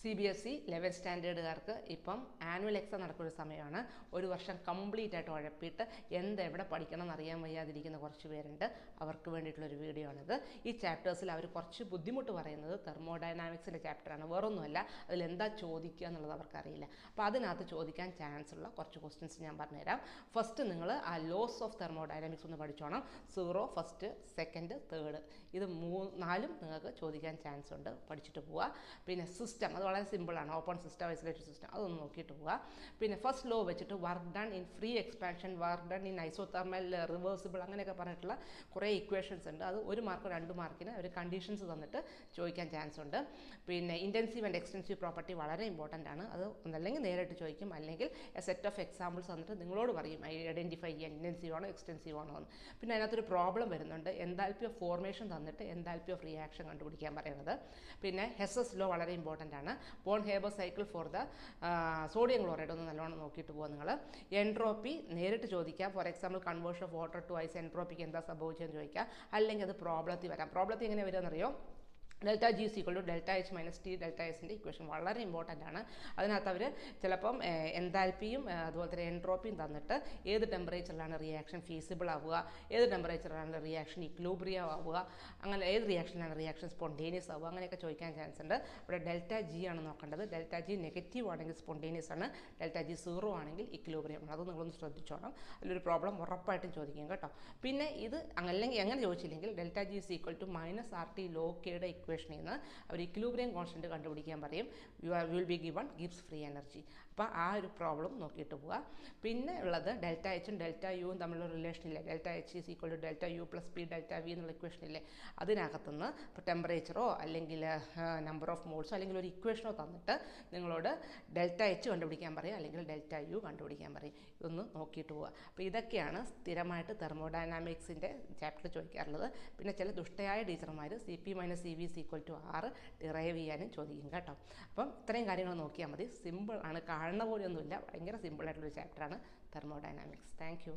CBSE 11th സ്റ്റാൻഡേർഡുകാർക്ക് ഇപ്പം annual exam നടക്കുന്ന സമയമാണ്. ഒരു വർഷം കംപ്ലീറ്റ് ആയിട്ട് ഉഴപ്പിയിട്ട് എവിടെ പഠിക്കണം എന്നറിയാൻ വയ്യാതിരിക്കുന്ന കുറച്ച് പേരുണ്ട്. അവർക്ക് വേണ്ടിയിട്ടുള്ളൊരു വീഡിയോ ആണിത്. ഈ ചാപ്റ്റേഴ്സിൽ അവർ കുറച്ച് ബുദ്ധിമുട്ട് പറയുന്നത് തെർമോഡൈനാമിക്സിൻ്റെ ചാപ്റ്ററാണ്. വേറൊന്നുമല്ല, അതിലെന്താ ചോദിക്കുക എന്നുള്ളത് അവർക്കറിയില്ല. അപ്പോൾ അതിനകത്ത് ചോദിക്കാൻ ചാൻസ് ഉള്ള കുറച്ച് ക്വസ്റ്റ്യൻസ് ഞാൻ പറഞ്ഞുതരാം. ഫസ്റ്റ് നിങ്ങൾ ആ ലോസ് ഓഫ് തെർമോഡൈനാമിക്സ് ഒന്ന് പഠിച്ചോണം. 0, ഫസ്റ്റ്, സെക്കൻഡ്, തേർഡ്, ഇത് 4 നിങ്ങൾക്ക് ചോദിക്കാൻ ചാൻസ് ഉണ്ട്. പഠിച്ചിട്ട് പോവുക. പിന്നെ സിസ്റ്റം, അത് വളരെ സിമ്പിളാണ്. ഓപ്പൺ സിസ്റ്റം, ഐസൊലേറ്റഡ് സിസ്റ്റം, അതൊന്ന് നോക്കിയിട്ട് പോവുക. പിന്നെ ഫസ്റ്റ് ലോ വെച്ചിട്ട് work done in free expansion, work done in isothermal, reversible, അങ്ങനെയൊക്കെ പറഞ്ഞിട്ടുള്ള കുറേ ഇക്വേഷൻസ് ഉണ്ട്. അത് 1 മാർക്ക് 2 മാർക്കിന് ഒരു കണ്ടീഷൻസ് തന്നിട്ട് ചോദിക്കാൻ ചാൻസ് ഉണ്ട്. പിന്നെ ഇൻറ്റൻസീവ് ആൻഡ് എക്സ്റ്റൻസീവ് പ്രോപ്പർട്ടി വളരെ ഇമ്പോർട്ടൻ്റ് ആണ്. അത് ഒന്നല്ലെങ്കിൽ നേരിട്ട് ചോദിക്കും, അല്ലെങ്കിൽ എ സെറ്റ് ഓഫ് എക്സാമ്പിൾസ് തന്നിട്ട് നിങ്ങളോട് പറയും ഐഡൻറ്റിഫൈ ചെയ്യാൻ ഇൻറ്റൻസീവ് ആണോ എക്സ്റ്റൻസീവ് ആണോ എന്ന്. പിന്നെ അതിനകത്തൊരു പ്രോബ്ലം വരുന്നുണ്ട്, എൻതാൽപ്പി ഓഫ് ഫോർമേഷൻ തന്നിട്ട് എൻതാൽപ്പി ഓഫ് റിയാക്ഷൻ കണ്ടുപിടിക്കാൻ പറയുന്നത്. പിന്നെ ഹെസ്സസ് ലോ വളരെ ഇമ്പോർട്ടൻ്റ് ആണ്. Born Haber cycle for the sodium chloride ഒന്ന് നല്ലോണം നോക്കിയിട്ട് പോകുക നിങ്ങൾ. എൻട്രോപ്പി നേരിട്ട് ചോദിക്കാം. For example conversion of water to ice, എൻട്രോപ്പിക്ക് എന്താ സംഭവിച്ചതെന്ന് ചോദിക്കാം. അല്ലെങ്കിൽ അത് പ്രോബ്ലത്തിൽ വരാം. പ്രോബ്ലത്തിൽ എങ്ങനെ വരികയെന്നറിയോ? Delta G is equal to delta H minus T delta എസിൻ്റെ ഇക്വേഷൻ വളരെ ഇമ്പോർട്ടൻ്റ് ആണ്. അതിനകത്ത് അവർ ചിലപ്പം എൻതാൽപ്പിയും അതുപോലെ തന്നെ എൻട്രോപ്പിയും തന്നിട്ട് ഏത് ടെമ്പറേച്ചറിലാണ് റിയാക്ഷൻ ഫീസിബിൾ ആവുക, ഏത് ടെമ്പറേച്ചറിലാണ് റിയാക്ഷൻ ഇക്വിലിബ്രിയം ആവുക, അങ്ങനെ ഏത് റിയാക്ഷനിലാണ് റിയാക്ഷൻ സ്പോണ്ടേനിയസ് ആവുക, അങ്ങനെയൊക്കെ ചോദിക്കാൻ ചാൻസ് ഉണ്ട്. ഇവിടെ ഡെൽറ്റ ജി ആണ് നോക്കേണ്ടത്. ഡെൽറ്റ ജി നെഗറ്റീവ് ആണെങ്കിൽ സ്പോണ്ടേനിയസ് ആണ്, ഡെൽറ്റ ജി 0 ആണെങ്കിൽ ഇക്വിലിബ്രിയം ആണ്. അത് നിങ്ങളൊന്ന് ശ്രദ്ധിച്ചോണം. അതിലൊരു പ്രോബ്ലം ഉറപ്പായിട്ടും ചോദിക്കും കേട്ടോ. പിന്നെ ഇത് അല്ലെങ്കിൽ എങ്ങനെ ചോദിച്ചില്ലെങ്കിൽ delta G is equal to minus R T log കെയുടെ ഇക്വേഷനിൽ നിന്ന് അവർ ഇക്വിലിബ്രിയം കോൺസ്റ്റൻറ്റ് കണ്ടുപിടിക്കാൻ പറയും. Will be given Gibbs free energy. അപ്പോൾ ആ ഒരു പ്രോബ്ലം നോക്കിയിട്ട് പോവുക. പിന്നെ ഉള്ളത് ഡെൽറ്റ എച്ചും ഡെൽറ്റ യുവും തമ്മിലുള്ള റിലേഷൻ ഇല്ലേ, delta H is equal to delta U plus P delta V എന്നുള്ള ഇക്വേഷൻ ഇല്ലേ, അതിനകത്തുനിന്ന് ഇപ്പോൾ ടെമ്പറേച്ചറോ അല്ലെങ്കിൽ നമ്പർ ഓഫ് മോൾസോ അല്ലെങ്കിൽ ഒരു ഇക്വേഷനോ തന്നിട്ട് നിങ്ങളോട് ഡെൽറ്റ എച്ച് കണ്ടുപിടിക്കാൻ പറയും, അല്ലെങ്കിൽ ഡെൽറ്റ യു കണ്ടുപിടിക്കാൻ പറയും. ഇതൊന്ന് നോക്കിയിട്ട് പോവുക. അപ്പോൾ ഇതൊക്കെയാണ് സ്ഥിരമായിട്ട് തെർമോഡൈനാമിക്സിൻ്റെ ചാപ്റ്റർ ചോദിക്കാറുള്ളത്. പിന്നെ ചില ദുഷ്ടയായ ടീച്ചർമാർ CP - CV = 6 ഡിറൈവ് ചെയ്യാനും ചോദിക്കും കേട്ടോ. അപ്പം ഇത്രയും കാര്യങ്ങൾ നോക്കിയാൽ മതി. സിമ്പിൾ ആണ്, കാണുന്ന പോലെയൊന്നുമില്ല. ഭയങ്കര സിമ്പിളായിട്ടുള്ളൊരു ചാപ്റ്ററാണ് തെർമോഡൈനാമിക്സ്. Thank you.